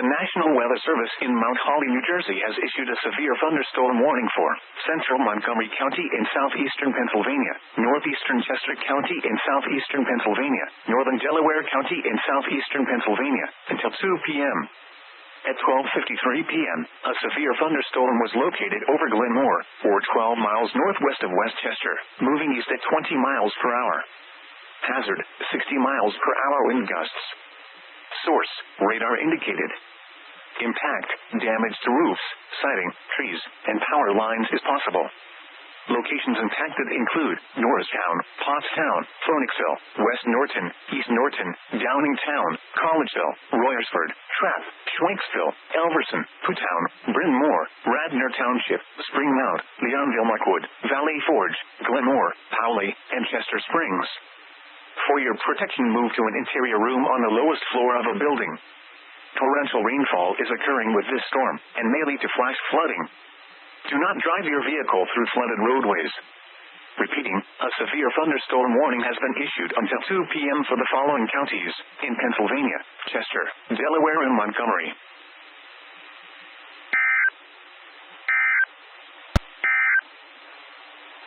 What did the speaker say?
The National Weather Service in Mount Holly, New Jersey has issued a severe thunderstorm warning for central Montgomery County in southeastern Pennsylvania, northeastern Chester County in southeastern Pennsylvania, northern Delaware County in southeastern Pennsylvania, until 2 p.m. At 12:53 p.m., a severe thunderstorm was located over Glenmore, or 12 miles northwest of Westchester, moving east at 20 miles per hour. Hazard, 60 miles per hour wind gusts. Source, radar indicated. Impact, damage to roofs, siding, trees, and power lines is possible. Locations impacted include Norristown, Pottstown, Phoenixville, West Norton, East Norton, Downingtown, Collegeville, Royersford, Trapp, Schwenksville, Elverson, Putown, Bryn Mawr, Radnor Township, Spring Mount, Leonville Markwood, Valley Forge, Glenmore, Powley, and Chester Springs. For your protection, move to an interior room on the lowest floor of a building. Torrential rainfall is occurring with this storm and may lead to flash flooding. Do not drive your vehicle through flooded roadways. Repeating, a severe thunderstorm warning has been issued until 2 p.m. for the following counties in Pennsylvania: Chester, Delaware, and Montgomery.